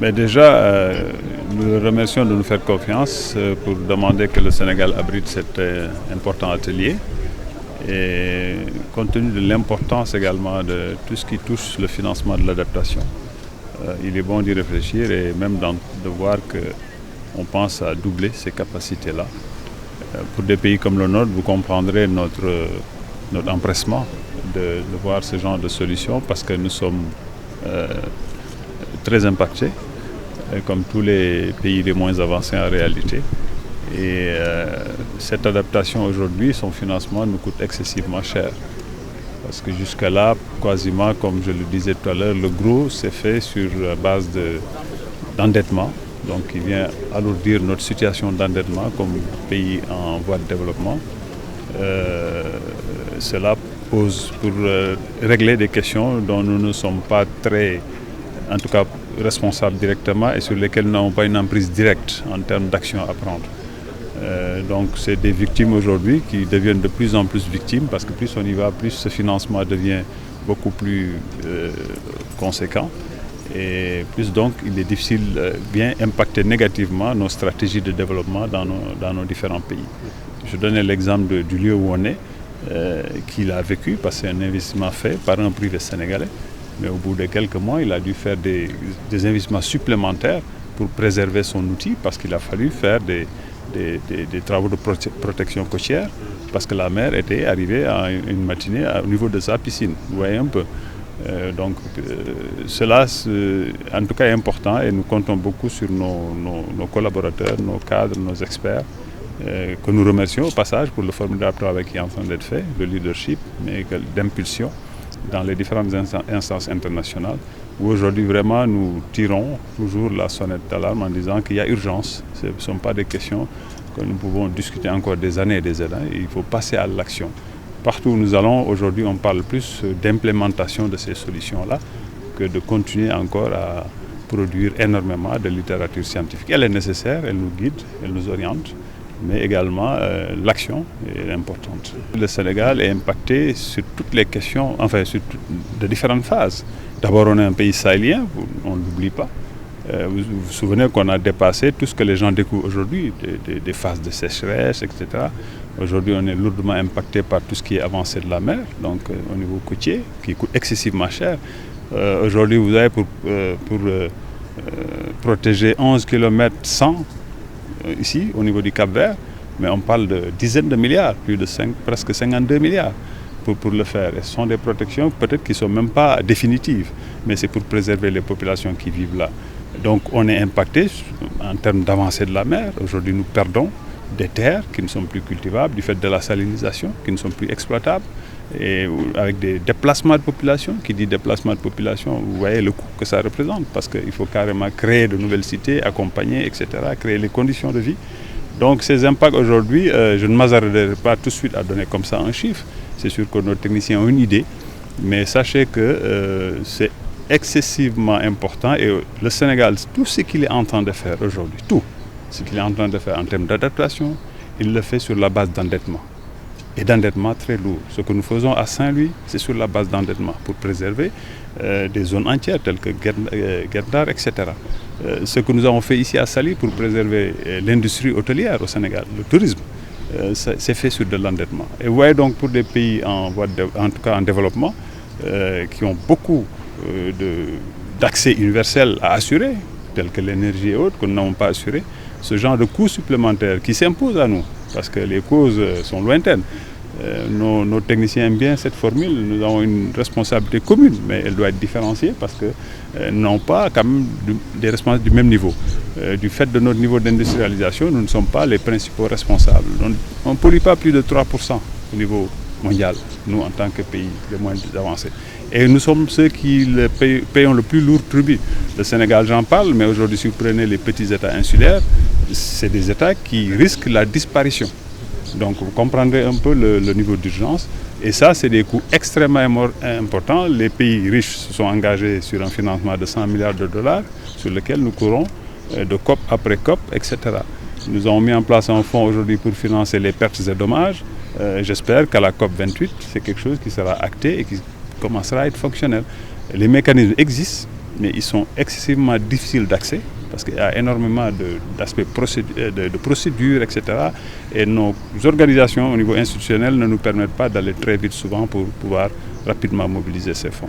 Mais déjà, nous le remercions de nous faire confiance pour demander que le Sénégal abrite cet important atelier. Et compte tenu de l'importance également de tout ce qui touche le financement de l'adaptation, il est bon d'y réfléchir et même de voir qu'on pense à doubler ces capacités-là. Pour des pays comme le nôtre, vous comprendrez notre empressement de voir ce genre de solution parce que nous sommes très impactés, comme tous les pays les moins avancés en réalité. Et cette adaptation aujourd'hui, son financement nous coûte excessivement cher. Parce que jusqu'à-là, quasiment, comme je le disais tout à l'heure, le gros s'est fait sur base d'endettement. Donc il vient alourdir notre situation d'endettement comme pays en voie de développement. Cela pose pour régler des questions dont nous ne sommes pas très, en tout cas, responsables directement et sur lesquelles nous n'avons pas une emprise directe en termes d'action à prendre. Donc c'est des victimes aujourd'hui qui deviennent de plus en plus victimes parce que plus on y va, plus ce financement devient beaucoup plus conséquent et plus donc il est difficile bien impacter négativement nos stratégies de développement dans nos différents pays. Je donnais l'exemple du lieu où on est, qu'il a vécu parce que c'est un investissement fait par un privé sénégalais, mais au bout de quelques mois il a dû faire des investissements supplémentaires pour préserver son outil parce qu'il a fallu faire des travaux de protection côtière parce que la mer était arrivée à une matinée au niveau de sa piscine. Vous voyez un peu. Cela, en tout cas, est important et nous comptons beaucoup sur nos collaborateurs, nos cadres, nos experts, que nous remercions au passage pour le formidable travail qui est en train d'être fait, le leadership, mais d'impulsion dans les différentes instances internationales, où aujourd'hui vraiment nous tirons toujours la sonnette d'alarme en disant qu'il y a urgence. Ce ne sont pas des questions que nous pouvons discuter encore des années et des années. Il faut passer à l'action. Partout où nous allons, aujourd'hui, on parle plus d'implémentation de ces solutions-là que de continuer encore à produire énormément de littérature scientifique. Elle est nécessaire, elle nous guide, elle nous oriente, mais également l'action est importante. Le Sénégal est impacté sur toutes les questions, enfin sur de différentes phases. D'abord, on est un pays sahélien, on ne l'oublie pas. Vous vous souvenez qu'on a dépassé tout ce que les gens découvrent aujourd'hui, des phases de sécheresse, etc. Aujourd'hui, on est lourdement impacté par tout ce qui est avancé de la mer, donc au niveau côtier, qui coûte excessivement cher. Aujourd'hui, vous avez pour protéger 11 km 100 ici, au niveau du Cap-Vert, mais on parle de dizaines de milliards, presque 52 milliards pour le faire. Et ce sont des protections peut-être qui ne sont même pas définitives, mais c'est pour préserver les populations qui vivent là. Donc on est impacté en termes d'avancée de la mer. Aujourd'hui, nous perdons des terres qui ne sont plus cultivables du fait de la salinisation, qui ne sont plus exploitables, et avec des déplacements de population. Qui dit déplacement de population, vous voyez le coût que ça représente, parce qu'il faut carrément créer de nouvelles cités, accompagner, etc., créer les conditions de vie. Donc ces impacts aujourd'hui, je ne m'hasarderai pas tout de suite à donner comme ça un chiffre. C'est sûr que nos techniciens ont une idée, mais sachez que c'est excessivement important et le Sénégal, tout ce qu'il est en train de faire aujourd'hui, tout ce qu'il est en train de faire en termes d'adaptation, il le fait sur la base d'endettement. Et d'endettement très lourd. Ce que nous faisons à Saint-Louis, c'est sur la base d'endettement pour préserver des zones entières telles que Guet-Ndar, etc. Ce que nous avons fait ici à Saly pour préserver l'industrie hôtelière au Sénégal, le tourisme, c'est fait sur de l'endettement. Et vous voyez donc pour des pays en tout cas en développement, qui ont beaucoup d'accès universel à assurer, tels que l'énergie et autres, que nous n'avons pas assuré, ce genre de coûts supplémentaires qui s'imposent à nous, parce que les causes sont lointaines. Nos techniciens aiment bien cette formule, nous avons une responsabilité commune, mais elle doit être différenciée parce que nous n'avons pas quand même des responsables du même niveau. Du fait de notre niveau d'industrialisation, nous ne sommes pas les principaux responsables. On ne pollue pas plus de 3% au niveau mondial, nous en tant que pays les moins avancés. Et nous sommes ceux qui payons le plus lourd tribut. Le Sénégal, j'en parle, mais aujourd'hui, si vous prenez les petits États insulaires, c'est des États qui risquent la disparition. Donc vous comprendrez un peu le niveau d'urgence. Et ça, c'est des coûts extrêmement importants. Les pays riches se sont engagés sur un financement de 100 milliards de dollars sur lequel nous courons de COP après COP, etc. Nous avons mis en place un fonds aujourd'hui pour financer les pertes et dommages. J'espère qu'à la COP 28, c'est quelque chose qui sera acté et qui commencera à être fonctionnel. Les mécanismes existent. mais ils sont excessivement difficiles d'accès parce qu'il y a énormément d'aspects de procédures, etc. Et nos organisations au niveau institutionnel ne nous permettent pas d'aller très vite souvent pour pouvoir rapidement mobiliser ces fonds.